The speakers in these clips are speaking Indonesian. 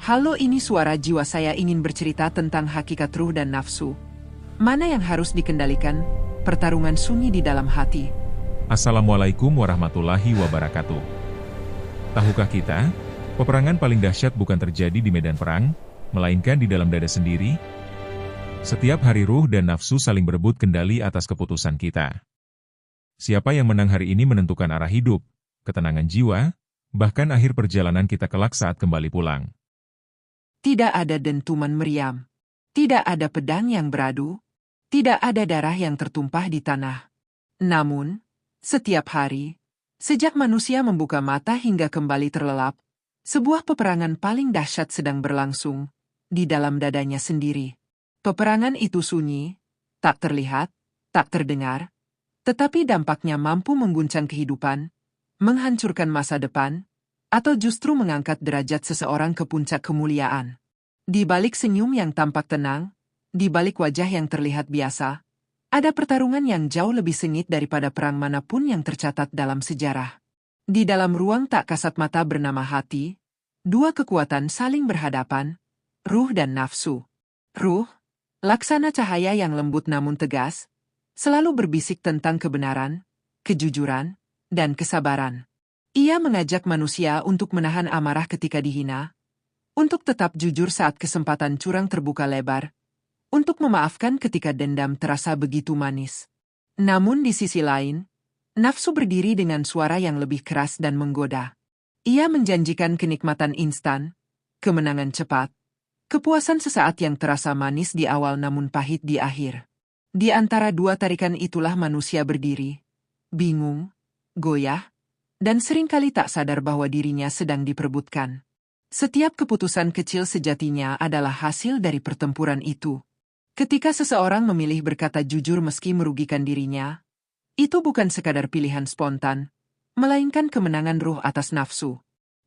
Halo, ini suara jiwa. Saya ingin bercerita tentang hakikat ruh dan nafsu. Mana yang harus dikendalikan? Pertarungan sunyi di dalam hati. Assalamualaikum warahmatullahi wabarakatuh. Tahukah kita, peperangan paling dahsyat bukan terjadi di medan perang, melainkan di dalam dada sendiri? Setiap hari ruh dan nafsu saling berebut kendali atas keputusan kita. Siapa yang menang hari ini menentukan arah hidup, ketenangan jiwa, bahkan akhir perjalanan kita kelak saat kembali pulang. Tidak ada dentuman meriam. Tidak ada pedang yang beradu. Tidak ada darah yang tertumpah di tanah. Namun, setiap hari, sejak manusia membuka mata hingga kembali terlelap, sebuah peperangan paling dahsyat sedang berlangsung di dalam dadanya sendiri. Peperangan itu sunyi, tak terlihat, tak terdengar, tetapi dampaknya mampu mengguncang kehidupan, menghancurkan masa depan, atau justru mengangkat derajat seseorang ke puncak kemuliaan. Di balik senyum yang tampak tenang, di balik wajah yang terlihat biasa, ada pertarungan yang jauh lebih sengit daripada perang manapun yang tercatat dalam sejarah. Di dalam ruang tak kasat mata bernama hati, dua kekuatan saling berhadapan, ruh dan nafsu. Ruh, laksana cahaya yang lembut namun tegas, selalu berbisik tentang kebenaran, kejujuran, dan kesabaran. Ia mengajak manusia untuk menahan amarah ketika dihina, untuk tetap jujur saat kesempatan curang terbuka lebar, untuk memaafkan ketika dendam terasa begitu manis. Namun di sisi lain, nafsu berdiri dengan suara yang lebih keras dan menggoda. Ia menjanjikan kenikmatan instan, kemenangan cepat, kepuasan sesaat yang terasa manis di awal namun pahit di akhir. Di antara dua tarikan itulah manusia berdiri, bingung, goyah, dan seringkali tak sadar bahwa dirinya sedang diperebutkan. Setiap keputusan kecil sejatinya adalah hasil dari pertempuran itu. Ketika seseorang memilih berkata jujur meski merugikan dirinya, itu bukan sekadar pilihan spontan, melainkan kemenangan ruh atas nafsu.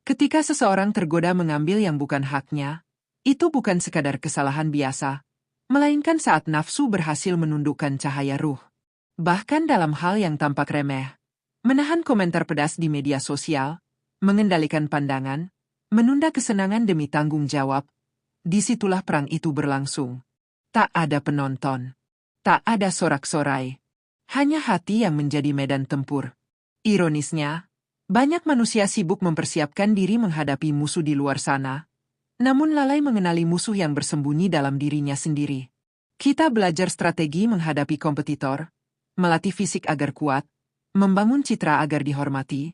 Ketika seseorang tergoda mengambil yang bukan haknya, itu bukan sekadar kesalahan biasa, melainkan saat nafsu berhasil menundukkan cahaya ruh. Bahkan dalam hal yang tampak remeh, menahan komentar pedas di media sosial, mengendalikan pandangan, menunda kesenangan demi tanggung jawab, disitulah perang itu berlangsung. Tak ada penonton, tak ada sorak-sorai, hanya hati yang menjadi medan tempur. Ironisnya, banyak manusia sibuk mempersiapkan diri menghadapi musuh di luar sana, namun lalai mengenali musuh yang bersembunyi dalam dirinya sendiri. Kita belajar strategi menghadapi kompetitor, melatih fisik agar kuat, membangun citra agar dihormati,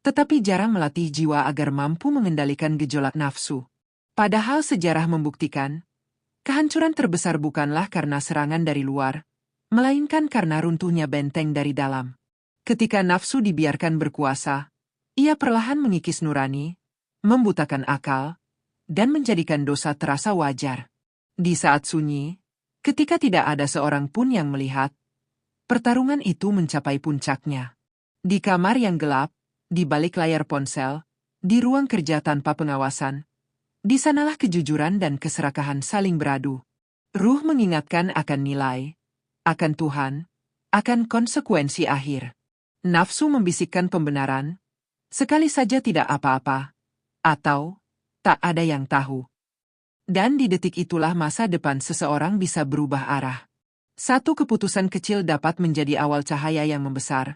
tetapi jarang melatih jiwa agar mampu mengendalikan gejolak nafsu. Padahal sejarah membuktikan, kehancuran terbesar bukanlah karena serangan dari luar, melainkan karena runtuhnya benteng dari dalam. Ketika nafsu dibiarkan berkuasa, ia perlahan mengikis nurani, membutakan akal, dan menjadikan dosa terasa wajar. Di saat sunyi, ketika tidak ada seorang pun yang melihat, pertarungan itu mencapai puncaknya. Di kamar yang gelap, di balik layar ponsel, di ruang kerja tanpa pengawasan, di sanalah kejujuran dan keserakahan saling beradu. Ruh mengingatkan akan nilai, akan Tuhan, akan konsekuensi akhir. Nafsu membisikkan pembenaran, sekali saja tidak apa-apa, atau tak ada yang tahu. Dan di detik itulah masa depan seseorang bisa berubah arah. Satu keputusan kecil dapat menjadi awal cahaya yang membesar,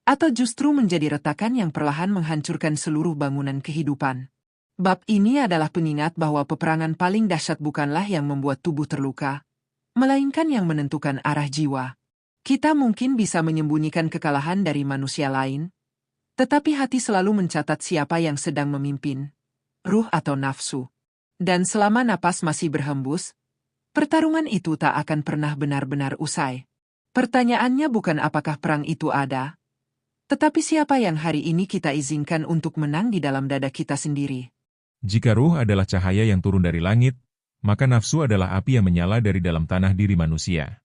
atau justru menjadi retakan yang perlahan menghancurkan seluruh bangunan kehidupan. Bab ini adalah pengingat bahwa peperangan paling dahsyat bukanlah yang membuat tubuh terluka, melainkan yang menentukan arah jiwa. Kita mungkin bisa menyembunyikan kekalahan dari manusia lain, tetapi hati selalu mencatat siapa yang sedang memimpin, ruh atau nafsu. Dan selama napas masih berhembus, pertarungan itu tak akan pernah benar-benar usai. Pertanyaannya bukan apakah perang itu ada, tetapi siapa yang hari ini kita izinkan untuk menang di dalam dada kita sendiri. Jika ruh adalah cahaya yang turun dari langit, maka nafsu adalah api yang menyala dari dalam tanah diri manusia.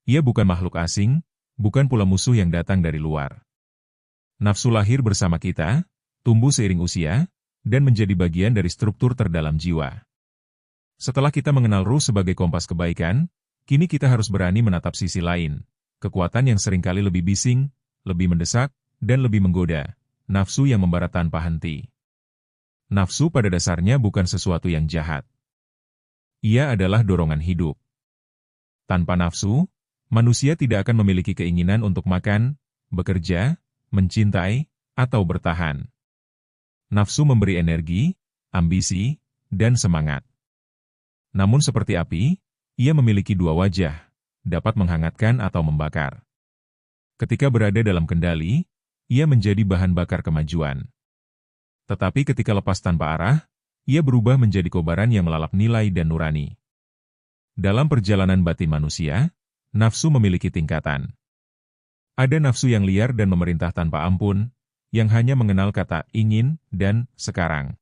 Ia bukan makhluk asing, bukan pula musuh yang datang dari luar. Nafsu lahir bersama kita, tumbuh seiring usia, dan menjadi bagian dari struktur terdalam jiwa. Setelah kita mengenal ruh sebagai kompas kebaikan, kini kita harus berani menatap sisi lain, kekuatan yang seringkali lebih bising, lebih mendesak, dan lebih menggoda, nafsu yang membara tanpa henti. Nafsu pada dasarnya bukan sesuatu yang jahat. Ia adalah dorongan hidup. Tanpa nafsu, manusia tidak akan memiliki keinginan untuk makan, bekerja, mencintai, atau bertahan. Nafsu memberi energi, ambisi, dan semangat. Namun seperti api, ia memiliki dua wajah, dapat menghangatkan atau membakar. Ketika berada dalam kendali, ia menjadi bahan bakar kemajuan. Tetapi ketika lepas tanpa arah, ia berubah menjadi kobaran yang melalap nilai dan nurani. Dalam perjalanan batin manusia, nafsu memiliki tingkatan. Ada nafsu yang liar dan memerintah tanpa ampun, yang hanya mengenal kata ingin dan sekarang.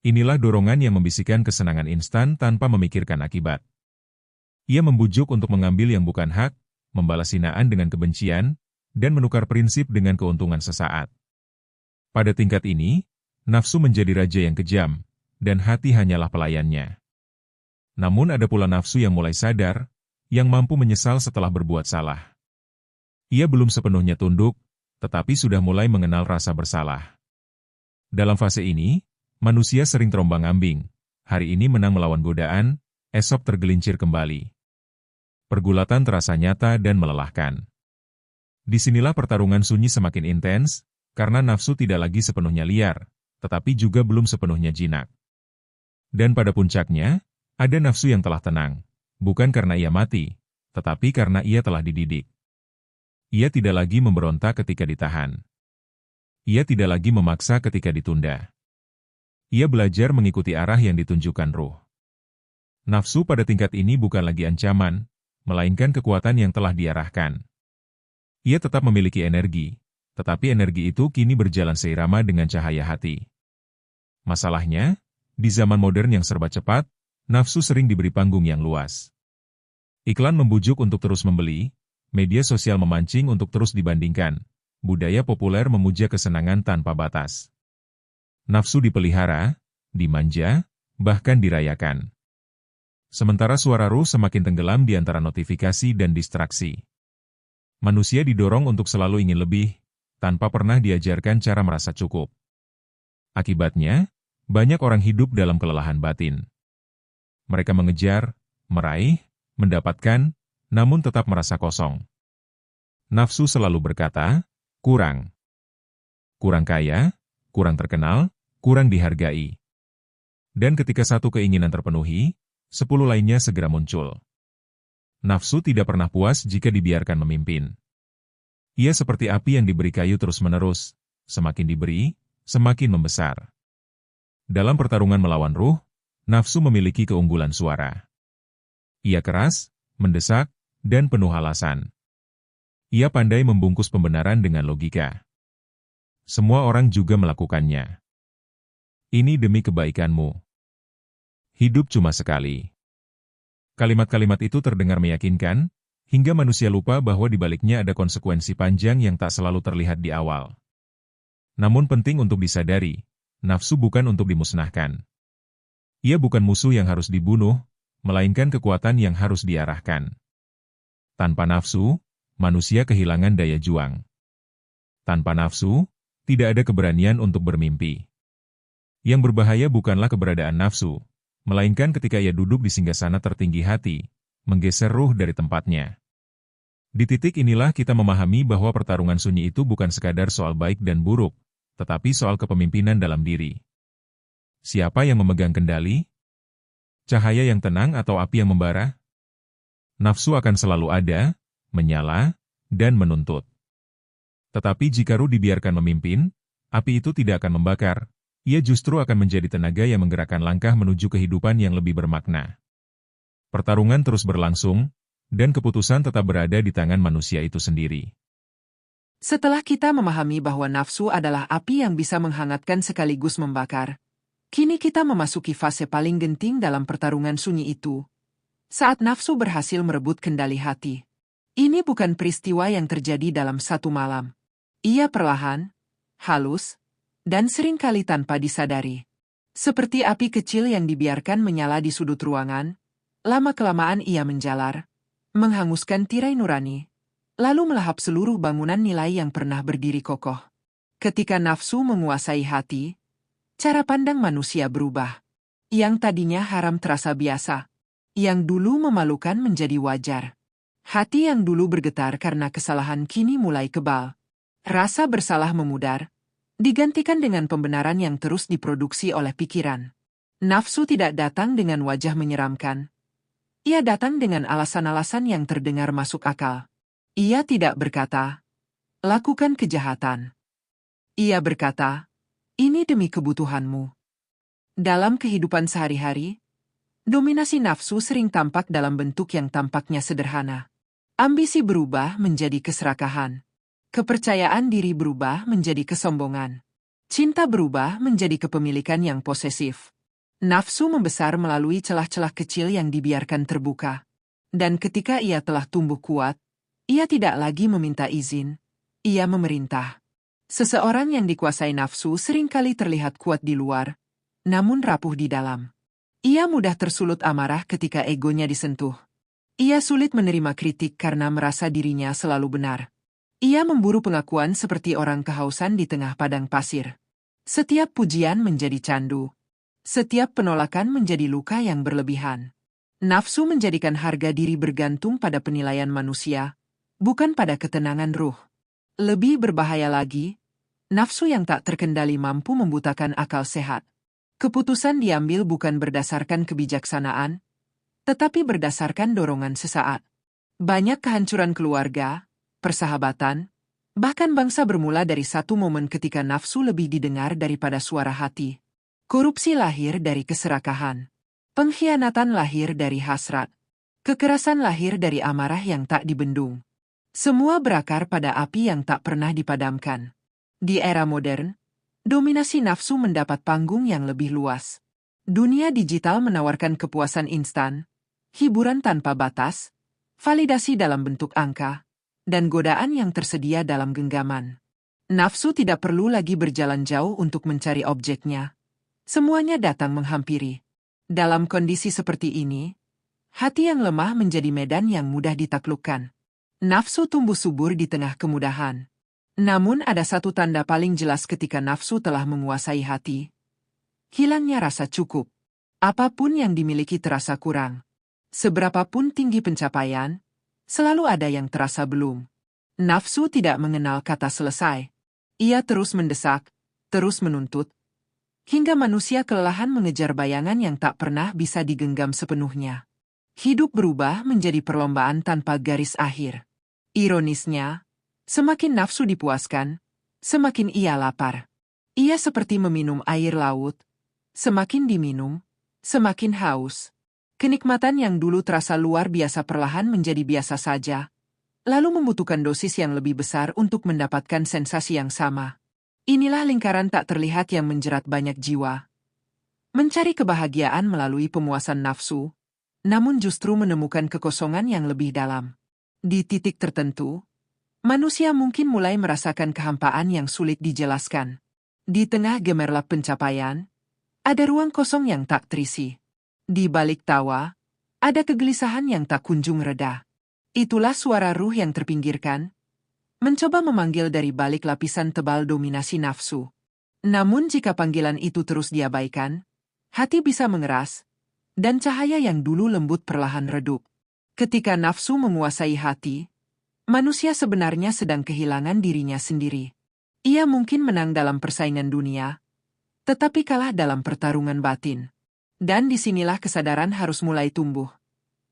Inilah dorongan yang membisikkan kesenangan instan tanpa memikirkan akibat. Ia membujuk untuk mengambil yang bukan hak, membalas hinaan dengan kebencian, dan menukar prinsip dengan keuntungan sesaat. Pada tingkat ini, nafsu menjadi raja yang kejam, dan hati hanyalah pelayannya. Namun ada pula nafsu yang mulai sadar, yang mampu menyesal setelah berbuat salah. Ia belum sepenuhnya tunduk, tetapi sudah mulai mengenal rasa bersalah. Dalam fase ini, manusia sering terombang-ambing, hari ini menang melawan godaan, esok tergelincir kembali. Pergulatan terasa nyata dan melelahkan. Disinilah pertarungan sunyi semakin intens, karena nafsu tidak lagi sepenuhnya liar, tetapi juga belum sepenuhnya jinak. Dan pada puncaknya, ada nafsu yang telah tenang, bukan karena ia mati, tetapi karena ia telah dididik. Ia tidak lagi memberontak ketika ditahan. Ia tidak lagi memaksa ketika ditunda. Ia belajar mengikuti arah yang ditunjukkan ruh. Nafsu pada tingkat ini bukan lagi ancaman, melainkan kekuatan yang telah diarahkan. Ia tetap memiliki energi, tetapi energi itu kini berjalan seirama dengan cahaya hati. Masalahnya, di zaman modern yang serba cepat, nafsu sering diberi panggung yang luas. Iklan membujuk untuk terus membeli, media sosial memancing untuk terus dibandingkan, budaya populer memuja kesenangan tanpa batas. Nafsu dipelihara, dimanja, bahkan dirayakan. Sementara suara ruh semakin tenggelam di antara notifikasi dan distraksi. Manusia didorong untuk selalu ingin lebih, tanpa pernah diajarkan cara merasa cukup. Akibatnya, banyak orang hidup dalam kelelahan batin. Mereka mengejar, meraih, mendapatkan, namun tetap merasa kosong. Nafsu selalu berkata, kurang. Kurang kaya, kurang terkenal, kurang dihargai. Dan ketika satu keinginan terpenuhi, 10 lainnya segera muncul. Nafsu tidak pernah puas jika dibiarkan memimpin. Ia seperti api yang diberi kayu terus-menerus, semakin diberi, semakin membesar. Dalam pertarungan melawan ruh, nafsu memiliki keunggulan suara. Ia keras, mendesak, dan penuh alasan. Ia pandai membungkus pembenaran dengan logika. Semua orang juga melakukannya. Ini demi kebaikanmu. Hidup cuma sekali. Kalimat-kalimat itu terdengar meyakinkan, hingga manusia lupa bahwa di baliknya ada konsekuensi panjang yang tak selalu terlihat di awal. Namun penting untuk disadari, nafsu bukan untuk dimusnahkan. Ia bukan musuh yang harus dibunuh, melainkan kekuatan yang harus diarahkan. Tanpa nafsu, manusia kehilangan daya juang. Tanpa nafsu, tidak ada keberanian untuk bermimpi. Yang berbahaya bukanlah keberadaan nafsu, melainkan ketika ia duduk di singgasana tertinggi hati, menggeser ruh dari tempatnya. Di titik inilah kita memahami bahwa pertarungan sunyi itu bukan sekadar soal baik dan buruk, tetapi soal kepemimpinan dalam diri. Siapa yang memegang kendali? Cahaya yang tenang atau api yang membara? Nafsu akan selalu ada, menyala, dan menuntut. Tetapi jika ruh dibiarkan memimpin, api itu tidak akan membakar, ia justru akan menjadi tenaga yang menggerakkan langkah menuju kehidupan yang lebih bermakna. Pertarungan terus berlangsung, dan keputusan tetap berada di tangan manusia itu sendiri. Setelah kita memahami bahwa nafsu adalah api yang bisa menghangatkan sekaligus membakar, kini kita memasuki fase paling genting dalam pertarungan sunyi itu. Saat nafsu berhasil merebut kendali hati. Ini bukan peristiwa yang terjadi dalam satu malam. Ia perlahan, halus, dan seringkali tanpa disadari. Seperti api kecil yang dibiarkan menyala di sudut ruangan, lama-kelamaan ia menjalar, menghanguskan tirai nurani, lalu melahap seluruh bangunan nilai yang pernah berdiri kokoh. Ketika nafsu menguasai hati, Cara pandang manusia berubah. Yang tadinya haram terasa biasa. Yang dulu memalukan menjadi wajar. Hati yang dulu bergetar karena kesalahan kini mulai kebal. Rasa bersalah memudar, digantikan dengan pembenaran yang terus diproduksi oleh pikiran. Nafsu tidak datang dengan wajah menyeramkan. Ia datang dengan alasan-alasan yang terdengar masuk akal. Ia tidak berkata, lakukan kejahatan. Ia berkata, ini demi kebutuhanmu. Dalam kehidupan sehari-hari, dominasi nafsu sering tampak dalam bentuk yang tampaknya sederhana. Ambisi berubah menjadi keserakahan. Kepercayaan diri berubah menjadi kesombongan. Cinta berubah menjadi kepemilikan yang posesif. Nafsu membesar melalui celah-celah kecil yang dibiarkan terbuka. Dan ketika ia telah tumbuh kuat, ia tidak lagi meminta izin, ia memerintah. Seseorang yang dikuasai nafsu seringkali terlihat kuat di luar, namun rapuh di dalam. Ia mudah tersulut amarah ketika egonya disentuh. Ia sulit menerima kritik karena merasa dirinya selalu benar. Ia memburu pengakuan seperti orang kehausan di tengah padang pasir. Setiap pujian menjadi candu. Setiap penolakan menjadi luka yang berlebihan. Nafsu menjadikan harga diri bergantung pada penilaian manusia, bukan pada ketenangan ruh. Lebih berbahaya lagi, nafsu yang tak terkendali mampu membutakan akal sehat. Keputusan diambil bukan berdasarkan kebijaksanaan, tetapi berdasarkan dorongan sesaat. Banyak kehancuran keluarga, persahabatan, bahkan bangsa bermula dari satu momen ketika nafsu lebih didengar daripada suara hati. Korupsi lahir dari keserakahan. Pengkhianatan lahir dari hasrat. Kekerasan lahir dari amarah yang tak dibendung. Semua berakar pada api yang tak pernah dipadamkan. Di era modern, dominasi nafsu mendapat panggung yang lebih luas. Dunia digital menawarkan kepuasan instan, hiburan tanpa batas, validasi dalam bentuk angka, dan godaan yang tersedia dalam genggaman. Nafsu tidak perlu lagi berjalan jauh untuk mencari objeknya. Semuanya datang menghampiri. Dalam kondisi seperti ini, hati yang lemah menjadi medan yang mudah ditaklukkan. Nafsu tumbuh subur di tengah kemudahan. Namun ada satu tanda paling jelas ketika nafsu telah menguasai hati. Hilangnya rasa cukup. Apapun yang dimiliki terasa kurang. Seberapapun tinggi pencapaian, selalu ada yang terasa belum. Nafsu tidak mengenal kata selesai. Ia terus mendesak, terus menuntut, hingga manusia kelelahan mengejar bayangan yang tak pernah bisa digenggam sepenuhnya. Hidup berubah menjadi perlombaan tanpa garis akhir. Ironisnya, semakin nafsu dipuaskan, semakin ia lapar. Ia seperti meminum air laut. Semakin diminum, semakin haus. Kenikmatan yang dulu terasa luar biasa perlahan menjadi biasa saja, lalu membutuhkan dosis yang lebih besar untuk mendapatkan sensasi yang sama. Inilah lingkaran tak terlihat yang menjerat banyak jiwa. Mencari kebahagiaan melalui pemuasan nafsu, namun justru menemukan kekosongan yang lebih dalam. Di titik tertentu, manusia mungkin mulai merasakan kehampaan yang sulit dijelaskan. Di tengah gemerlap pencapaian, ada ruang kosong yang tak terisi. Di balik tawa, ada kegelisahan yang tak kunjung reda. Itulah suara ruh yang terpinggirkan, mencoba memanggil dari balik lapisan tebal dominasi nafsu. Namun jika panggilan itu terus diabaikan, hati bisa mengeras, dan cahaya yang dulu lembut perlahan redup. Ketika nafsu menguasai hati, manusia sebenarnya sedang kehilangan dirinya sendiri. Ia mungkin menang dalam persaingan dunia, tetapi kalah dalam pertarungan batin. Dan disinilah kesadaran harus mulai tumbuh.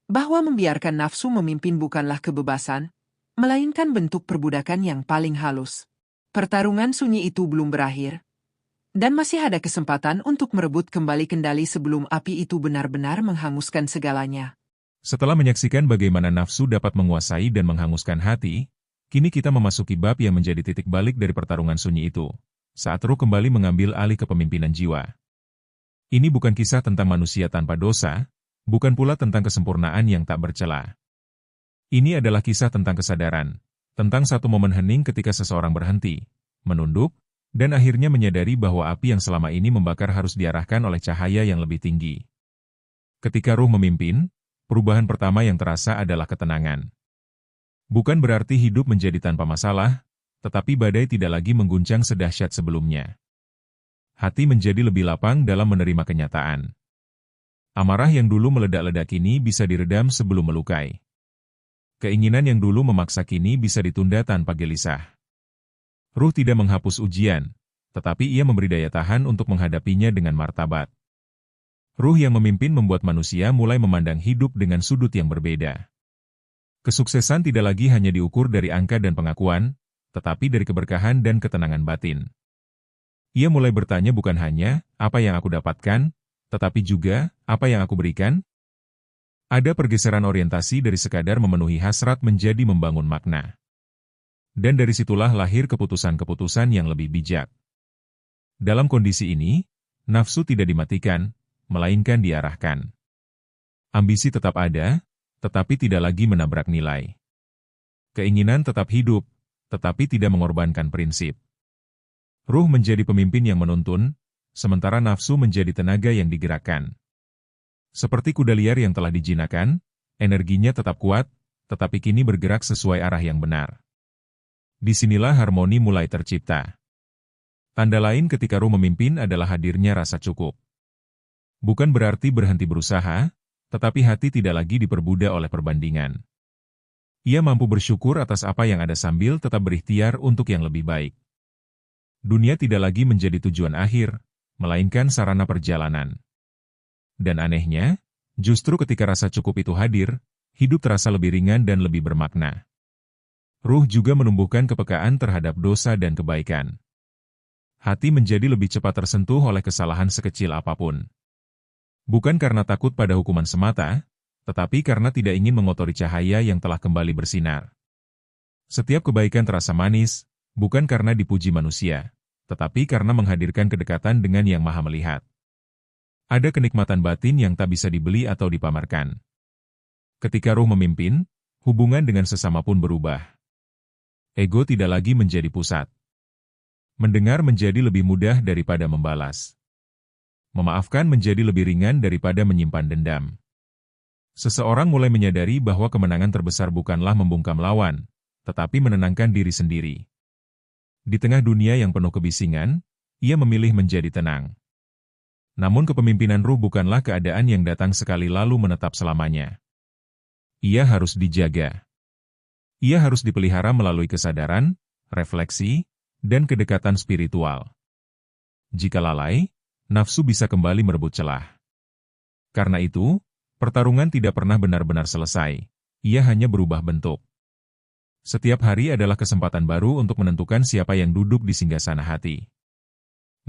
Bahwa membiarkan nafsu memimpin bukanlah kebebasan, melainkan bentuk perbudakan yang paling halus. Pertarungan sunyi itu belum berakhir, dan masih ada kesempatan untuk merebut kembali kendali sebelum api itu benar-benar menghanguskan segalanya. Setelah menyaksikan bagaimana nafsu dapat menguasai dan menghanguskan hati, kini kita memasuki bab yang menjadi titik balik dari pertarungan sunyi itu, saat ruh kembali mengambil alih kepemimpinan jiwa. Ini bukan kisah tentang manusia tanpa dosa, bukan pula tentang kesempurnaan yang tak bercela. Ini adalah kisah tentang kesadaran, tentang satu momen hening ketika seseorang berhenti, menunduk, dan akhirnya menyadari bahwa api yang selama ini membakar harus diarahkan oleh cahaya yang lebih tinggi. Ketika ruh memimpin, perubahan pertama yang terasa adalah ketenangan. Bukan berarti hidup menjadi tanpa masalah, tetapi badai tidak lagi mengguncang sedahsyat sebelumnya. Hati menjadi lebih lapang dalam menerima kenyataan. Amarah yang dulu meledak-ledak kini bisa diredam sebelum melukai. Keinginan yang dulu memaksa kini bisa ditunda tanpa gelisah. Ruh tidak menghapus ujian, tetapi ia memberi daya tahan untuk menghadapinya dengan martabat. Ruh yang memimpin membuat manusia mulai memandang hidup dengan sudut yang berbeda. Kesuksesan tidak lagi hanya diukur dari angka dan pengakuan, tetapi dari keberkahan dan ketenangan batin. Ia mulai bertanya bukan hanya, apa yang aku dapatkan, tetapi juga, apa yang aku berikan? Ada pergeseran orientasi dari sekadar memenuhi hasrat menjadi membangun makna. Dan dari situlah lahir keputusan-keputusan yang lebih bijak. Dalam kondisi ini, nafsu tidak dimatikan, melainkan diarahkan. Ambisi tetap ada, tetapi tidak lagi menabrak nilai. Keinginan tetap hidup, tetapi tidak mengorbankan prinsip. Ruh menjadi pemimpin yang menuntun, sementara nafsu menjadi tenaga yang digerakkan. Seperti kuda liar yang telah dijinakan, energinya tetap kuat, tetapi kini bergerak sesuai arah yang benar. Disinilah harmoni mulai tercipta. Tanda lain ketika ruh memimpin adalah hadirnya rasa cukup. Bukan berarti berhenti berusaha, tetapi hati tidak lagi diperbudak oleh perbandingan. Ia mampu bersyukur atas apa yang ada sambil tetap berikhtiar untuk yang lebih baik. Dunia tidak lagi menjadi tujuan akhir, melainkan sarana perjalanan. Dan anehnya, justru ketika rasa cukup itu hadir, hidup terasa lebih ringan dan lebih bermakna. Ruh juga menumbuhkan kepekaan terhadap dosa dan kebaikan. Hati menjadi lebih cepat tersentuh oleh kesalahan sekecil apapun. Bukan karena takut pada hukuman semata, tetapi karena tidak ingin mengotori cahaya yang telah kembali bersinar. Setiap kebaikan terasa manis, bukan karena dipuji manusia, tetapi karena menghadirkan kedekatan dengan Yang Maha Melihat. Ada kenikmatan batin yang tak bisa dibeli atau dipamerkan. Ketika ruh memimpin, hubungan dengan sesama pun berubah. Ego tidak lagi menjadi pusat. Mendengar menjadi lebih mudah daripada membalas. Memaafkan menjadi lebih ringan daripada menyimpan dendam. Seseorang mulai menyadari bahwa kemenangan terbesar bukanlah membungkam lawan, tetapi menenangkan diri sendiri. Di tengah dunia yang penuh kebisingan, ia memilih menjadi tenang. Namun kepemimpinan ruh bukanlah keadaan yang datang sekali lalu menetap selamanya. Ia harus dijaga. Ia harus dipelihara melalui kesadaran, refleksi, dan kedekatan spiritual. Jika lalai, nafsu bisa kembali merebut celah. Karena itu, pertarungan tidak pernah benar-benar selesai, ia hanya berubah bentuk. Setiap hari adalah kesempatan baru untuk menentukan siapa yang duduk di singgasana hati.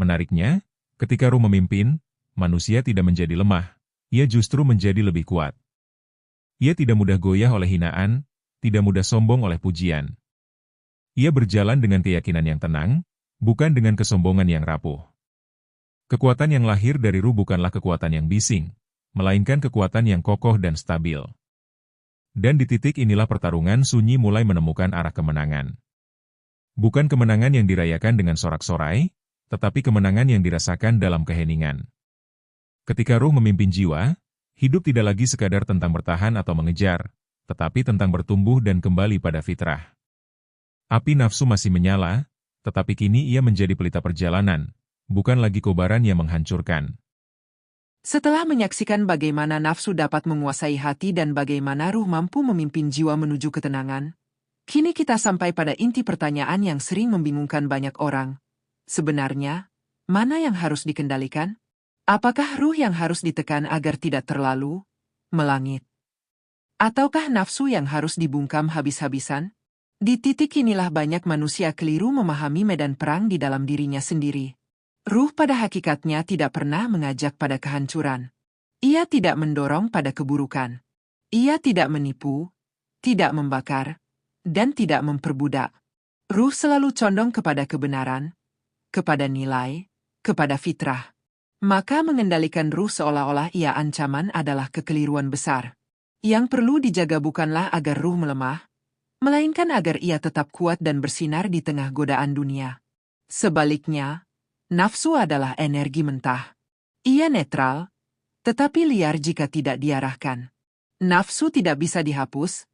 Menariknya, ketika ruh memimpin, manusia tidak menjadi lemah, ia justru menjadi lebih kuat. Ia tidak mudah goyah oleh hinaan, tidak mudah sombong oleh pujian. Ia berjalan dengan keyakinan yang tenang, bukan dengan kesombongan yang rapuh. Kekuatan yang lahir dari ruh bukanlah kekuatan yang bising, melainkan kekuatan yang kokoh dan stabil. Dan di titik inilah pertarungan sunyi mulai menemukan arah kemenangan. Bukan kemenangan yang dirayakan dengan sorak-sorai, tetapi kemenangan yang dirasakan dalam keheningan. Ketika ruh memimpin jiwa, hidup tidak lagi sekadar tentang bertahan atau mengejar, tetapi tentang bertumbuh dan kembali pada fitrah. Api nafsu masih menyala, tetapi kini ia menjadi pelita perjalanan, bukan lagi kobaran yang menghancurkan. Setelah menyaksikan bagaimana nafsu dapat menguasai hati dan bagaimana ruh mampu memimpin jiwa menuju ketenangan, kini kita sampai pada inti pertanyaan yang sering membingungkan banyak orang. Sebenarnya, mana yang harus dikendalikan? Apakah ruh yang harus ditekan agar tidak terlalu melangit? Ataukah nafsu yang harus dibungkam habis-habisan? Di titik inilah banyak manusia keliru memahami medan perang di dalam dirinya sendiri. Ruh pada hakikatnya tidak pernah mengajak pada kehancuran. Ia tidak mendorong pada keburukan. Ia tidak menipu, tidak membakar, dan tidak memperbudak. Ruh selalu condong kepada kebenaran, kepada nilai, kepada fitrah. Maka mengendalikan ruh seolah-olah ia ancaman adalah kekeliruan besar. Yang perlu dijaga bukanlah agar ruh melemah, melainkan agar ia tetap kuat dan bersinar di tengah godaan dunia. Sebaliknya, nafsu adalah energi mentah. Ia netral, tetapi liar jika tidak diarahkan. Nafsu tidak bisa dihapus,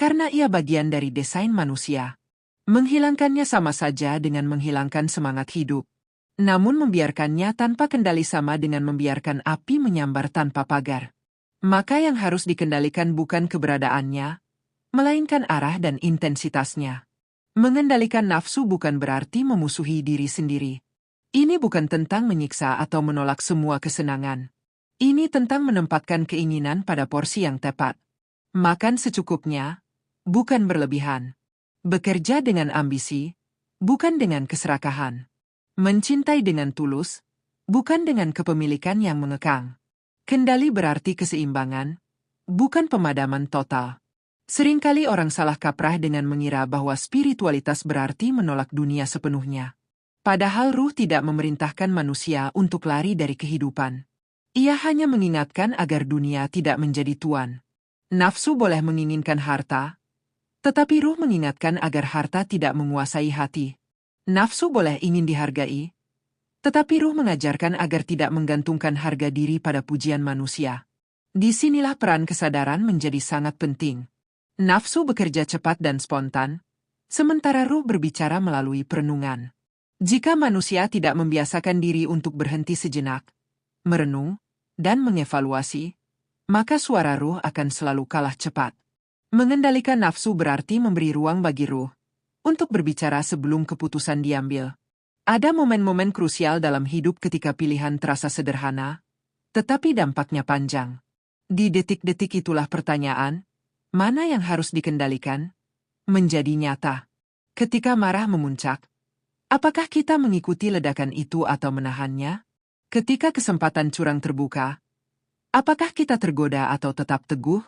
karena ia bagian dari desain manusia. Menghilangkannya sama saja dengan menghilangkan semangat hidup. Namun membiarkannya tanpa kendali sama dengan membiarkan api menyambar tanpa pagar. Maka yang harus dikendalikan bukan keberadaannya, melainkan arah dan intensitasnya. Mengendalikan nafsu bukan berarti memusuhi diri sendiri. Ini bukan tentang menyiksa atau menolak semua kesenangan. Ini tentang menempatkan keinginan pada porsi yang tepat. Makan secukupnya, bukan berlebihan. Bekerja dengan ambisi, bukan dengan keserakahan. Mencintai dengan tulus, bukan dengan kepemilikan yang mengekang. Kendali berarti keseimbangan, bukan pemadaman total. Seringkali orang salah kaprah dengan mengira bahwa spiritualitas berarti menolak dunia sepenuhnya. Padahal ruh tidak memerintahkan manusia untuk lari dari kehidupan. Ia hanya mengingatkan agar dunia tidak menjadi tuan. Nafsu boleh menginginkan harta, tetapi ruh mengingatkan agar harta tidak menguasai hati. Nafsu boleh ingin dihargai, tetapi ruh mengajarkan agar tidak menggantungkan harga diri pada pujian manusia. Disinilah peran kesadaran menjadi sangat penting. Nafsu bekerja cepat dan spontan, sementara ruh berbicara melalui perenungan. Jika manusia tidak membiasakan diri untuk berhenti sejenak, merenung, dan mengevaluasi, maka suara ruh akan selalu kalah cepat. Mengendalikan nafsu berarti memberi ruang bagi ruh untuk berbicara sebelum keputusan diambil. Ada momen-momen krusial dalam hidup ketika pilihan terasa sederhana, tetapi dampaknya panjang. Di detik-detik itulah pertanyaan, mana yang harus dikendalikan, menjadi nyata. Ketika marah memuncak, apakah kita mengikuti ledakan itu atau menahannya? Ketika kesempatan curang terbuka, apakah kita tergoda atau tetap teguh?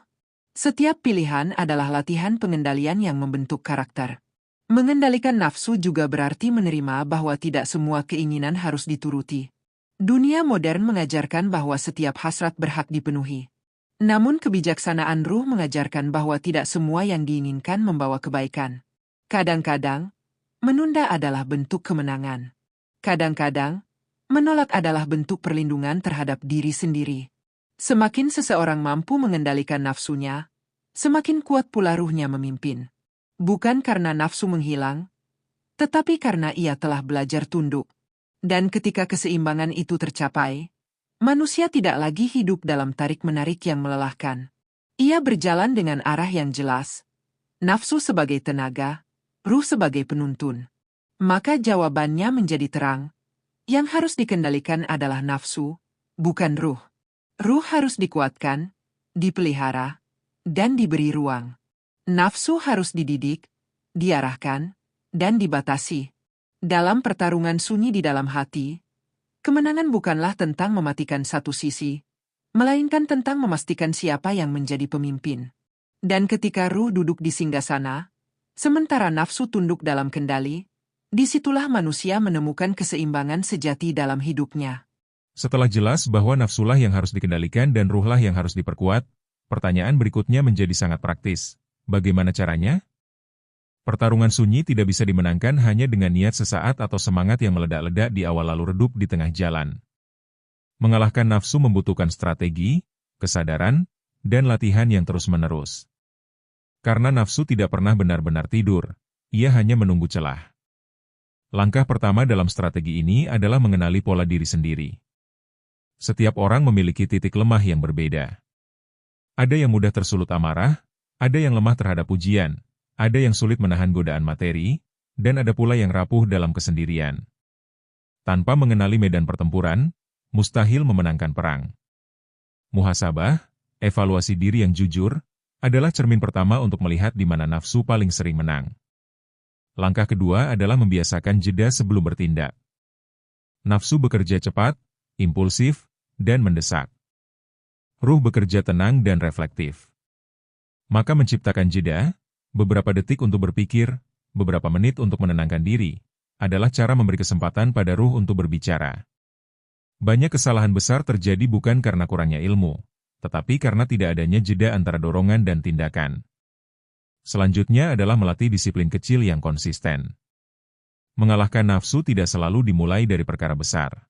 Setiap pilihan adalah latihan pengendalian yang membentuk karakter. Mengendalikan nafsu juga berarti menerima bahwa tidak semua keinginan harus dituruti. Dunia modern mengajarkan bahwa setiap hasrat berhak dipenuhi. Namun kebijaksanaan ruh mengajarkan bahwa tidak semua yang diinginkan membawa kebaikan. Kadang-kadang, menunda adalah bentuk kemenangan. Kadang-kadang, menolak adalah bentuk perlindungan terhadap diri sendiri. Semakin seseorang mampu mengendalikan nafsunya, semakin kuat pula ruhnya memimpin. Bukan karena nafsu menghilang, tetapi karena ia telah belajar tunduk. Dan ketika keseimbangan itu tercapai, manusia tidak lagi hidup dalam tarik-menarik yang melelahkan. Ia berjalan dengan arah yang jelas, nafsu sebagai tenaga, ruh sebagai penuntun. Maka jawabannya menjadi terang. Yang harus dikendalikan adalah nafsu, bukan ruh. Ruh harus dikuatkan, dipelihara, dan diberi ruang. Nafsu harus dididik, diarahkan, dan dibatasi. Dalam pertarungan sunyi di dalam hati, kemenangan bukanlah tentang mematikan satu sisi, melainkan tentang memastikan siapa yang menjadi pemimpin. Dan ketika ruh duduk di singgasana, sementara nafsu tunduk dalam kendali, disitulah manusia menemukan keseimbangan sejati dalam hidupnya. Setelah jelas bahwa nafsulah yang harus dikendalikan dan ruhlah yang harus diperkuat, pertanyaan berikutnya menjadi sangat praktis. Bagaimana caranya? Pertarungan sunyi tidak bisa dimenangkan hanya dengan niat sesaat atau semangat yang meledak-ledak di awal lalu redup di tengah jalan. Mengalahkan nafsu membutuhkan strategi, kesadaran, dan latihan yang terus-menerus. Karena nafsu tidak pernah benar-benar tidur, ia hanya menunggu celah. Langkah pertama dalam strategi ini adalah mengenali pola diri sendiri. Setiap orang memiliki titik lemah yang berbeda. Ada yang mudah tersulut amarah, ada yang lemah terhadap ujian, ada yang sulit menahan godaan materi, dan ada pula yang rapuh dalam kesendirian. Tanpa mengenali medan pertempuran, mustahil memenangkan perang. Muhasabah, evaluasi diri yang jujur, adalah cermin pertama untuk melihat di mana nafsu paling sering menang. Langkah kedua adalah membiasakan jeda sebelum bertindak. Nafsu bekerja cepat, impulsif, dan mendesak. Ruh bekerja tenang dan reflektif. Maka menciptakan jeda, beberapa detik untuk berpikir, beberapa menit untuk menenangkan diri, adalah cara memberi kesempatan pada ruh untuk berbicara. Banyak kesalahan besar terjadi bukan karena kurangnya ilmu, tetapi karena tidak adanya jeda antara dorongan dan tindakan. Selanjutnya adalah melatih disiplin kecil yang konsisten. Mengalahkan nafsu tidak selalu dimulai dari perkara besar.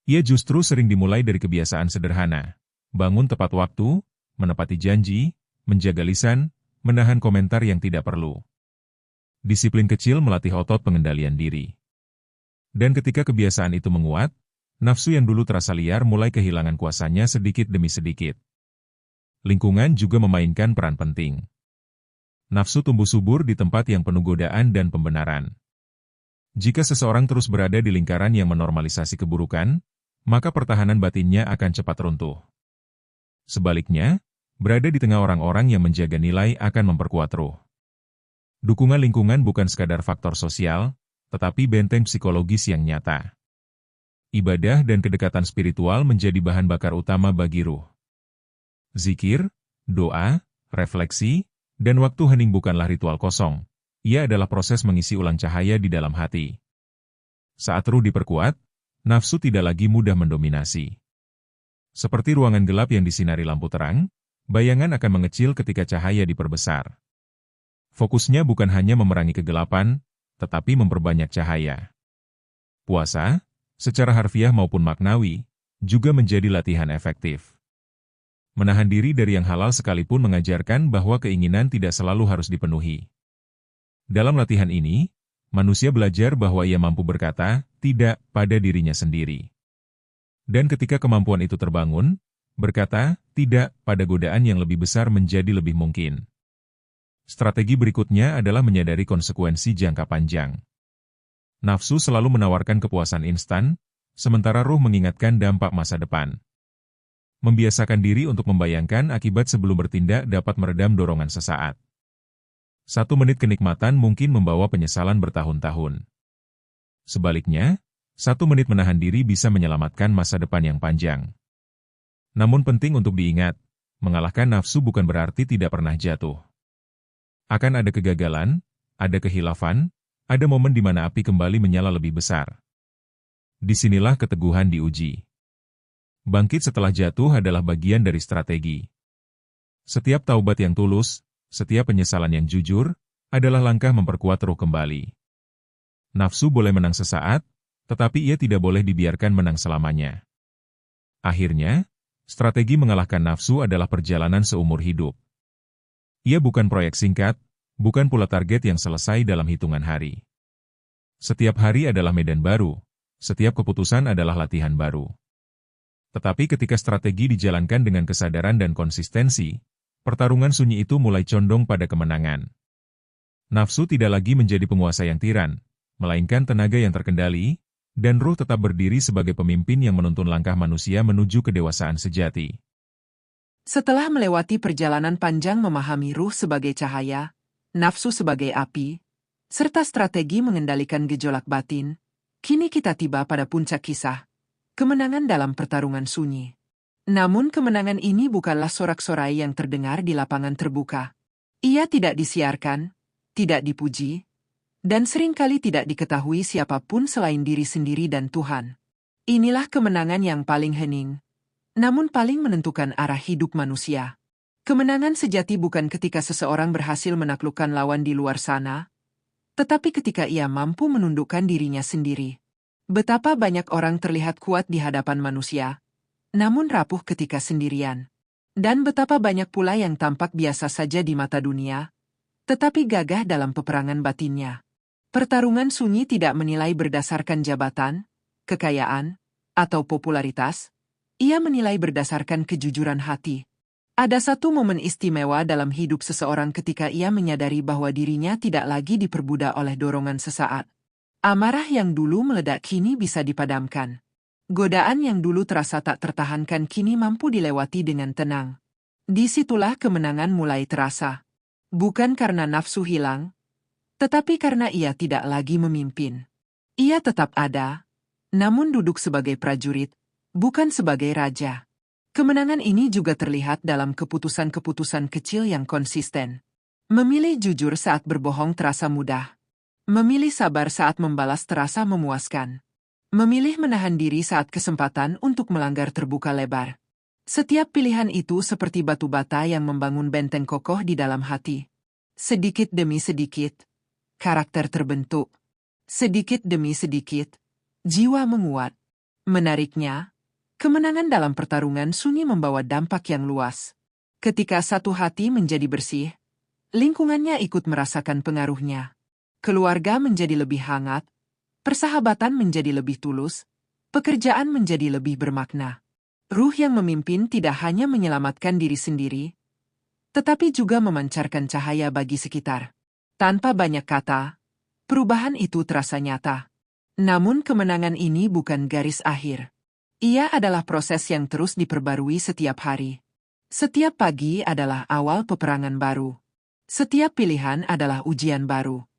Ia justru sering dimulai dari kebiasaan sederhana. Bangun tepat waktu, menepati janji, menjaga lisan, menahan komentar yang tidak perlu. Disiplin kecil melatih otot pengendalian diri. Dan ketika kebiasaan itu menguat, nafsu yang dulu terasa liar mulai kehilangan kuasanya sedikit demi sedikit. Lingkungan juga memainkan peran penting. Nafsu tumbuh subur di tempat yang penuh godaan dan pembenaran. Jika seseorang terus berada di lingkaran yang menormalisasi keburukan, maka pertahanan batinnya akan cepat runtuh. Sebaliknya, berada di tengah orang-orang yang menjaga nilai akan memperkuat ruh. Dukungan lingkungan bukan sekadar faktor sosial, tetapi benteng psikologis yang nyata. Ibadah dan kedekatan spiritual menjadi bahan bakar utama bagi ruh. Zikir, doa, refleksi, dan waktu hening bukanlah ritual kosong. Ia adalah proses mengisi ulang cahaya di dalam hati. Saat ruh diperkuat, nafsu tidak lagi mudah mendominasi. Seperti ruangan gelap yang disinari lampu terang, bayangan akan mengecil ketika cahaya diperbesar. Fokusnya bukan hanya memerangi kegelapan, tetapi memperbanyak cahaya. Puasa, secara harfiah maupun maknawi, juga menjadi latihan efektif. Menahan diri dari yang halal sekalipun mengajarkan bahwa keinginan tidak selalu harus dipenuhi. Dalam latihan ini, manusia belajar bahwa ia mampu berkata tidak pada dirinya sendiri. Dan ketika kemampuan itu terbangun, berkata tidak pada godaan yang lebih besar menjadi lebih mungkin. Strategi berikutnya adalah menyadari konsekuensi jangka panjang. Nafsu selalu menawarkan kepuasan instan, sementara ruh mengingatkan dampak masa depan. Membiasakan diri untuk membayangkan akibat sebelum bertindak dapat meredam dorongan sesaat. 1 menit kenikmatan mungkin membawa penyesalan bertahun-tahun. Sebaliknya, 1 menit menahan diri bisa menyelamatkan masa depan yang panjang. Namun penting untuk diingat, mengalahkan nafsu bukan berarti tidak pernah jatuh. Akan ada kegagalan, ada kehilafan, ada momen di mana api kembali menyala lebih besar. Disinilah keteguhan diuji. Bangkit setelah jatuh adalah bagian dari strategi. Setiap taubat yang tulus, setiap penyesalan yang jujur, adalah langkah memperkuat ruh kembali. Nafsu boleh menang sesaat, tetapi ia tidak boleh dibiarkan menang selamanya. Akhirnya, strategi mengalahkan nafsu adalah perjalanan seumur hidup. Ia bukan proyek singkat, bukan pula target yang selesai dalam hitungan hari. Setiap hari adalah medan baru, setiap keputusan adalah latihan baru. Tetapi ketika strategi dijalankan dengan kesadaran dan konsistensi, pertarungan sunyi itu mulai condong pada kemenangan. Nafsu tidak lagi menjadi penguasa yang tiran, melainkan tenaga yang terkendali, dan ruh tetap berdiri sebagai pemimpin yang menuntun langkah manusia menuju kedewasaan sejati. Setelah melewati perjalanan panjang memahami ruh sebagai cahaya, nafsu sebagai api, serta strategi mengendalikan gejolak batin, kini kita tiba pada puncak kisah. Kemenangan dalam pertarungan sunyi. Namun kemenangan ini bukanlah sorak-sorai yang terdengar di lapangan terbuka. Ia tidak disiarkan, tidak dipuji, dan seringkali tidak diketahui siapapun selain diri sendiri dan Tuhan. Inilah kemenangan yang paling hening, namun paling menentukan arah hidup manusia. Kemenangan sejati bukan ketika seseorang berhasil menaklukkan lawan di luar sana, tetapi ketika ia mampu menundukkan dirinya sendiri. Betapa banyak orang terlihat kuat di hadapan manusia, namun rapuh ketika sendirian. Dan betapa banyak pula yang tampak biasa saja di mata dunia, tetapi gagah dalam peperangan batinnya. Pertarungan sunyi tidak menilai berdasarkan jabatan, kekayaan, atau popularitas. Ia menilai berdasarkan kejujuran hati. Ada satu momen istimewa dalam hidup seseorang ketika ia menyadari bahwa dirinya tidak lagi diperbudak oleh dorongan sesaat. Amarah yang dulu meledak kini bisa dipadamkan. Godaan yang dulu terasa tak tertahankan kini mampu dilewati dengan tenang. Disitulah kemenangan mulai terasa. Bukan karena nafsu hilang, tetapi karena ia tidak lagi memimpin. Ia tetap ada, namun duduk sebagai prajurit, bukan sebagai raja. Kemenangan ini juga terlihat dalam keputusan-keputusan kecil yang konsisten. Memilih jujur saat berbohong terasa mudah. Memilih sabar saat membalas terasa memuaskan. Memilih menahan diri saat kesempatan untuk melanggar terbuka lebar. Setiap pilihan itu seperti batu bata yang membangun benteng kokoh di dalam hati. Sedikit demi sedikit, karakter terbentuk. Sedikit demi sedikit, jiwa menguat. Menariknya, kemenangan dalam pertarungan sunyi membawa dampak yang luas. Ketika satu hati menjadi bersih, lingkungannya ikut merasakan pengaruhnya. Keluarga menjadi lebih hangat, Persahabatan menjadi lebih tulus, pekerjaan menjadi lebih bermakna. Ruh yang memimpin tidak hanya menyelamatkan diri sendiri, tetapi juga memancarkan cahaya bagi sekitar. Tanpa banyak kata, perubahan itu terasa nyata. Namun kemenangan ini bukan garis akhir. Ia adalah proses yang terus diperbarui setiap hari. Setiap pagi adalah awal peperangan baru. Setiap pilihan adalah ujian baru.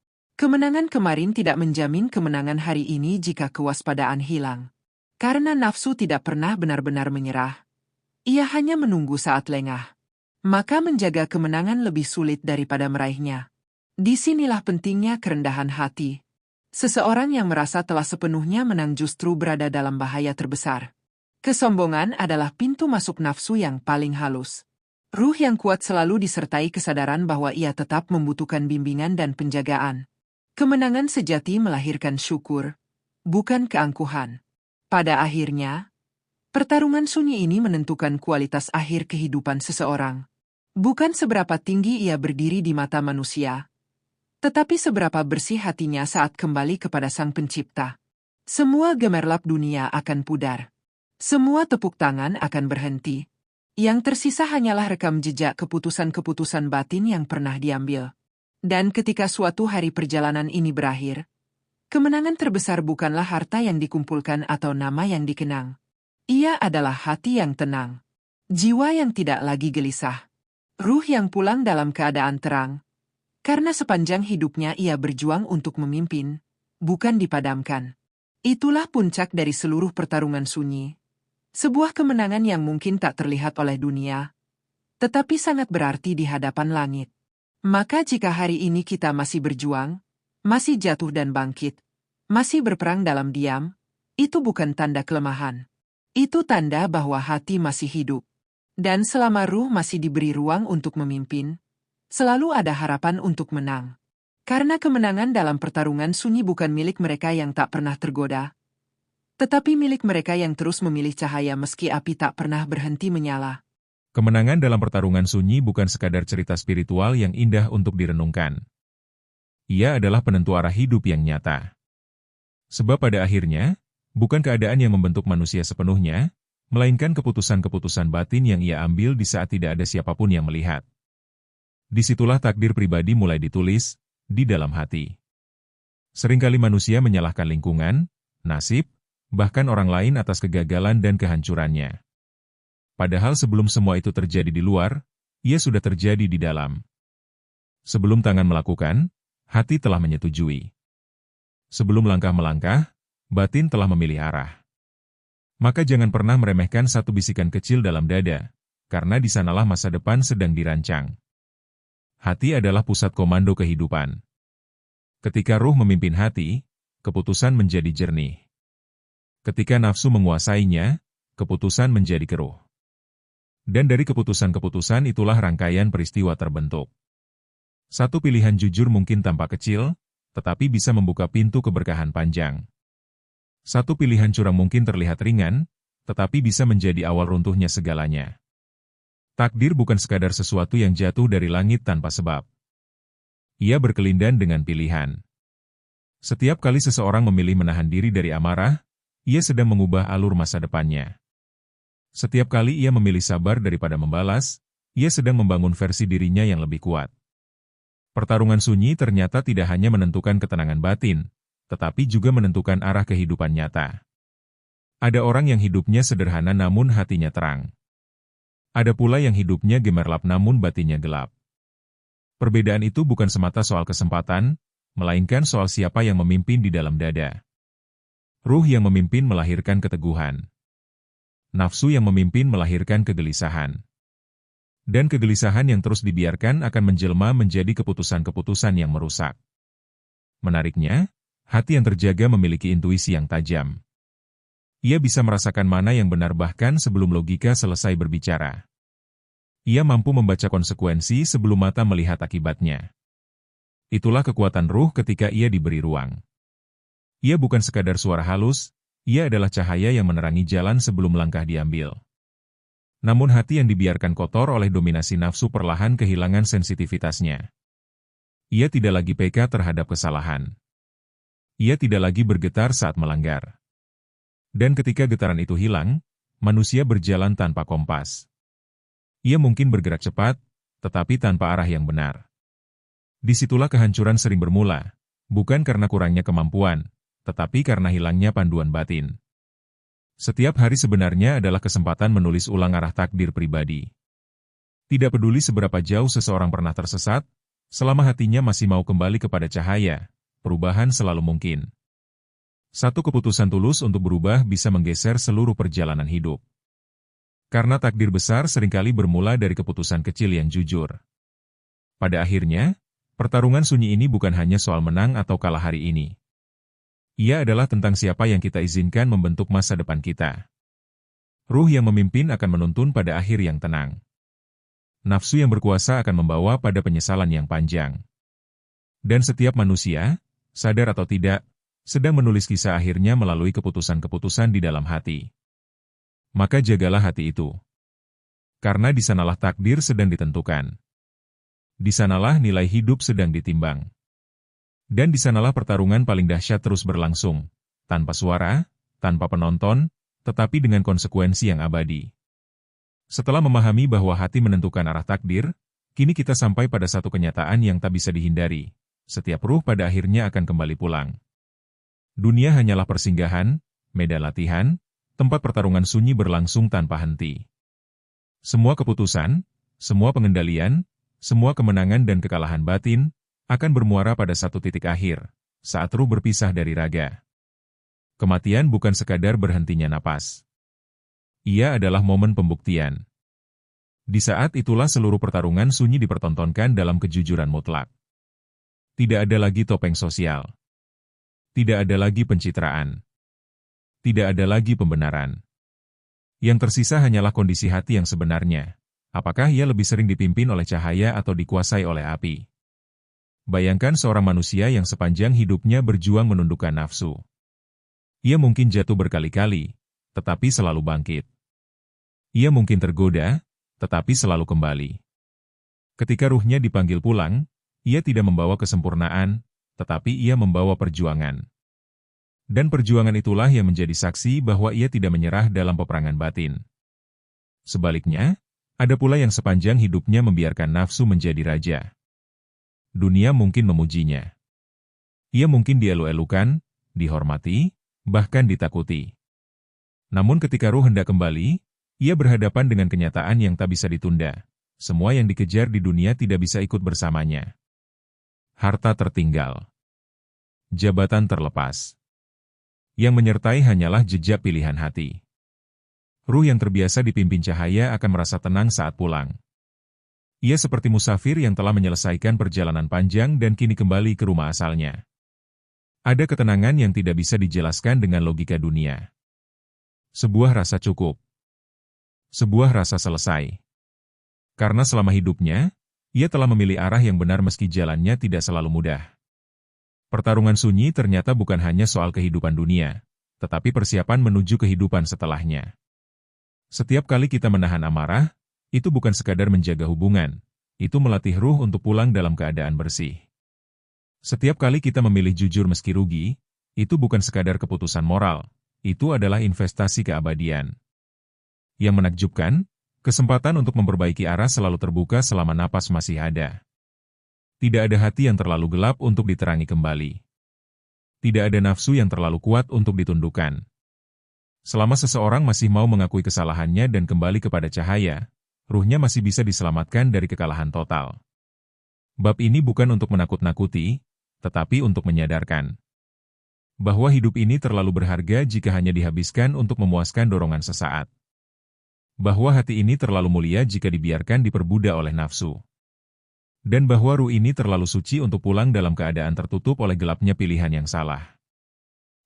Kemenangan kemarin tidak menjamin kemenangan hari ini jika kewaspadaan hilang. Karena nafsu tidak pernah benar-benar menyerah. Ia hanya menunggu saat lengah. Maka menjaga kemenangan lebih sulit daripada meraihnya. Disinilah pentingnya kerendahan hati. Seseorang yang merasa telah sepenuhnya menang justru berada dalam bahaya terbesar. Kesombongan adalah pintu masuk nafsu yang paling halus. Ruh yang kuat selalu disertai kesadaran bahwa ia tetap membutuhkan bimbingan dan penjagaan. Kemenangan sejati melahirkan syukur, bukan keangkuhan. Pada akhirnya, pertarungan sunyi ini menentukan kualitas akhir kehidupan seseorang. Bukan seberapa tinggi ia berdiri di mata manusia, tetapi seberapa bersih hatinya saat kembali kepada Sang Pencipta. Semua gemerlap dunia akan pudar. Semua tepuk tangan akan berhenti. Yang tersisa hanyalah rekam jejak keputusan-keputusan batin yang pernah diambil. Dan ketika suatu hari perjalanan ini berakhir, kemenangan terbesar bukanlah harta yang dikumpulkan atau nama yang dikenang. Ia adalah hati yang tenang. Jiwa yang tidak lagi gelisah. Ruh yang pulang dalam keadaan terang. Karena sepanjang hidupnya ia berjuang untuk memimpin, bukan dipadamkan. Itulah puncak dari seluruh pertarungan sunyi. Sebuah kemenangan yang mungkin tak terlihat oleh dunia, tetapi sangat berarti di hadapan langit. Maka jika hari ini kita masih berjuang, masih jatuh dan bangkit, masih berperang dalam diam, itu bukan tanda kelemahan. Itu tanda bahwa hati masih hidup. Dan selama ruh masih diberi ruang untuk memimpin, selalu ada harapan untuk menang. Karena kemenangan dalam pertarungan sunyi bukan milik mereka yang tak pernah tergoda, tetapi milik mereka yang terus memilih cahaya meski api tak pernah berhenti menyala. Kemenangan dalam pertarungan sunyi bukan sekadar cerita spiritual yang indah untuk direnungkan. Ia adalah penentu arah hidup yang nyata. Sebab pada akhirnya, bukan keadaan yang membentuk manusia sepenuhnya, melainkan keputusan-keputusan batin yang ia ambil di saat tidak ada siapapun yang melihat. Disitulah takdir pribadi mulai ditulis, di dalam hati. Seringkali manusia menyalahkan lingkungan, nasib, bahkan orang lain atas kegagalan dan kehancurannya. Padahal sebelum semua itu terjadi di luar, ia sudah terjadi di dalam. Sebelum tangan melakukan, hati telah menyetujui. Sebelum langkah melangkah, batin telah memilih arah. Maka jangan pernah meremehkan satu bisikan kecil dalam dada, karena di sanalah masa depan sedang dirancang. Hati adalah pusat komando kehidupan. Ketika ruh memimpin hati, keputusan menjadi jernih. Ketika nafsu menguasainya, keputusan menjadi keruh. Dan dari keputusan-keputusan itulah rangkaian peristiwa terbentuk. Satu pilihan jujur mungkin tampak kecil, tetapi bisa membuka pintu keberkahan panjang. Satu pilihan curang mungkin terlihat ringan, tetapi bisa menjadi awal runtuhnya segalanya. Takdir bukan sekadar sesuatu yang jatuh dari langit tanpa sebab. Ia berkelindan dengan pilihan. Setiap kali seseorang memilih menahan diri dari amarah, ia sedang mengubah alur masa depannya. Setiap kali ia memilih sabar daripada membalas, ia sedang membangun versi dirinya yang lebih kuat. Pertarungan sunyi ternyata tidak hanya menentukan ketenangan batin, tetapi juga menentukan arah kehidupan nyata. Ada orang yang hidupnya sederhana namun hatinya terang. Ada pula yang hidupnya gemerlap namun batinnya gelap. Perbedaan itu bukan semata soal kesempatan, melainkan soal siapa yang memimpin di dalam dada. Ruh yang memimpin melahirkan keteguhan. Nafsu yang memimpin melahirkan kegelisahan. Dan kegelisahan yang terus dibiarkan akan menjelma menjadi keputusan-keputusan yang merusak. Menariknya, hati yang terjaga memiliki intuisi yang tajam. Ia bisa merasakan mana yang benar bahkan sebelum logika selesai berbicara. Ia mampu membaca konsekuensi sebelum mata melihat akibatnya. Itulah kekuatan ruh ketika ia diberi ruang. Ia bukan sekadar suara halus, ia adalah cahaya yang menerangi jalan sebelum langkah diambil. Namun hati yang dibiarkan kotor oleh dominasi nafsu perlahan kehilangan sensitivitasnya. Ia tidak lagi peka terhadap kesalahan. Ia tidak lagi bergetar saat melanggar. Dan ketika getaran itu hilang, manusia berjalan tanpa kompas. Ia mungkin bergerak cepat, tetapi tanpa arah yang benar. Disitulah kehancuran sering bermula, bukan karena kurangnya kemampuan, tetapi karena hilangnya panduan batin. Setiap hari sebenarnya adalah kesempatan menulis ulang arah takdir pribadi. Tidak peduli seberapa jauh seseorang pernah tersesat, selama hatinya masih mau kembali kepada cahaya, perubahan selalu mungkin. Satu keputusan tulus untuk berubah bisa menggeser seluruh perjalanan hidup. Karena takdir besar seringkali bermula dari keputusan kecil yang jujur. Pada akhirnya, pertarungan sunyi ini bukan hanya soal menang atau kalah hari ini. Ia adalah tentang siapa yang kita izinkan membentuk masa depan kita. Ruh yang memimpin akan menuntun pada akhir yang tenang. Nafsu yang berkuasa akan membawa pada penyesalan yang panjang. Dan setiap manusia, sadar atau tidak, sedang menulis kisah akhirnya melalui keputusan-keputusan di dalam hati. Maka jagalah hati itu. Karena di sanalah takdir sedang ditentukan. Di sanalah nilai hidup sedang ditimbang. Dan di sanalah pertarungan paling dahsyat terus berlangsung, tanpa suara, tanpa penonton, tetapi dengan konsekuensi yang abadi. Setelah memahami bahwa hati menentukan arah takdir, kini kita sampai pada satu kenyataan yang tak bisa dihindari. Setiap ruh pada akhirnya akan kembali pulang. Dunia hanyalah persinggahan, medan latihan, tempat pertarungan sunyi berlangsung tanpa henti. Semua keputusan, semua pengendalian, semua kemenangan dan kekalahan batin, akan bermuara pada satu titik akhir, saat ruh berpisah dari raga. Kematian bukan sekadar berhentinya napas. Ia adalah momen pembuktian. Di saat itulah seluruh pertarungan sunyi dipertontonkan dalam kejujuran mutlak. Tidak ada lagi topeng sosial. Tidak ada lagi pencitraan. Tidak ada lagi pembenaran. Yang tersisa hanyalah kondisi hati yang sebenarnya. Apakah ia lebih sering dipimpin oleh cahaya atau dikuasai oleh api? Bayangkan seorang manusia yang sepanjang hidupnya berjuang menundukkan nafsu. Ia mungkin jatuh berkali-kali, tetapi selalu bangkit. Ia mungkin tergoda, tetapi selalu kembali. Ketika ruhnya dipanggil pulang, ia tidak membawa kesempurnaan, tetapi ia membawa perjuangan. Dan perjuangan itulah yang menjadi saksi bahwa ia tidak menyerah dalam peperangan batin. Sebaliknya, ada pula yang sepanjang hidupnya membiarkan nafsu menjadi raja. Dunia mungkin memujinya. Ia mungkin dielu-elukan, dihormati, bahkan ditakuti. Namun ketika ruh hendak kembali, ia berhadapan dengan kenyataan yang tak bisa ditunda. Semua yang dikejar di dunia tidak bisa ikut bersamanya. Harta tertinggal. Jabatan terlepas. Yang menyertai hanyalah jejak pilihan hati. Ruh yang terbiasa dipimpin cahaya akan merasa tenang saat pulang. Ia seperti musafir yang telah menyelesaikan perjalanan panjang dan kini kembali ke rumah asalnya. Ada ketenangan yang tidak bisa dijelaskan dengan logika dunia. Sebuah rasa cukup. Sebuah rasa selesai. Karena selama hidupnya, ia telah memilih arah yang benar meski jalannya tidak selalu mudah. Pertarungan sunyi ternyata bukan hanya soal kehidupan dunia, tetapi persiapan menuju kehidupan setelahnya. Setiap kali kita menahan amarah, itu bukan sekadar menjaga hubungan, itu melatih ruh untuk pulang dalam keadaan bersih. Setiap kali kita memilih jujur meski rugi, itu bukan sekadar keputusan moral, itu adalah investasi keabadian. Yang menakjubkan, kesempatan untuk memperbaiki arah selalu terbuka selama napas masih ada. Tidak ada hati yang terlalu gelap untuk diterangi kembali. Tidak ada nafsu yang terlalu kuat untuk ditundukkan. Selama seseorang masih mau mengakui kesalahannya dan kembali kepada cahaya, ruhnya masih bisa diselamatkan dari kekalahan total. Bab ini bukan untuk menakut-nakuti, tetapi untuk menyadarkan bahwa hidup ini terlalu berharga jika hanya dihabiskan untuk memuaskan dorongan sesaat. Bahwa hati ini terlalu mulia jika dibiarkan diperbudak oleh nafsu. Dan bahwa ruh ini terlalu suci untuk pulang dalam keadaan tertutup oleh gelapnya pilihan yang salah.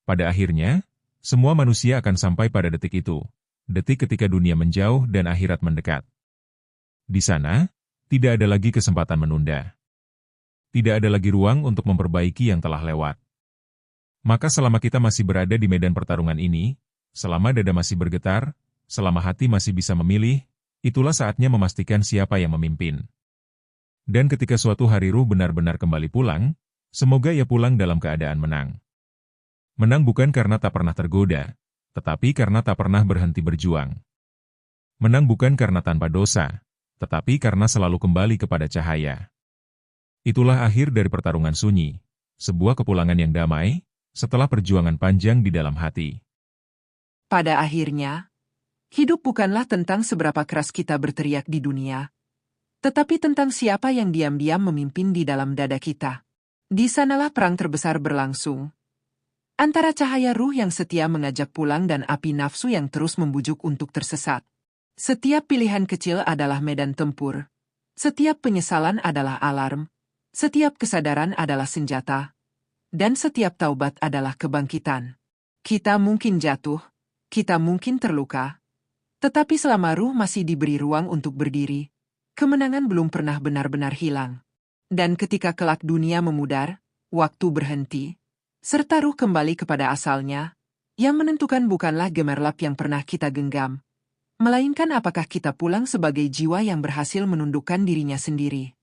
Pada akhirnya, semua manusia akan sampai pada detik itu, detik ketika dunia menjauh dan akhirat mendekat. Di sana, tidak ada lagi kesempatan menunda. Tidak ada lagi ruang untuk memperbaiki yang telah lewat. Maka selama kita masih berada di medan pertarungan ini, selama dada masih bergetar, selama hati masih bisa memilih, itulah saatnya memastikan siapa yang memimpin. Dan ketika suatu hari ruh benar-benar kembali pulang, semoga ia pulang dalam keadaan menang. Menang bukan karena tak pernah tergoda, tetapi karena tak pernah berhenti berjuang. Menang bukan karena tanpa dosa, tetapi karena selalu kembali kepada cahaya. Itulah akhir dari pertarungan sunyi, sebuah kepulangan yang damai, setelah perjuangan panjang di dalam hati. Pada akhirnya, hidup bukanlah tentang seberapa keras kita berteriak di dunia, tetapi tentang siapa yang diam-diam memimpin di dalam dada kita. Di sanalah perang terbesar berlangsung, antara cahaya ruh yang setia mengajak pulang dan api nafsu yang terus membujuk untuk tersesat. Setiap pilihan kecil adalah medan tempur, setiap penyesalan adalah alarm, setiap kesadaran adalah senjata, dan setiap taubat adalah kebangkitan. Kita mungkin jatuh, kita mungkin terluka, tetapi selama ruh masih diberi ruang untuk berdiri, kemenangan belum pernah benar-benar hilang. Dan ketika kelak dunia memudar, waktu berhenti, serta ruh kembali kepada asalnya, yang menentukan bukanlah gemerlap yang pernah kita genggam, melainkan apakah kita pulang sebagai jiwa yang berhasil menundukkan dirinya sendiri.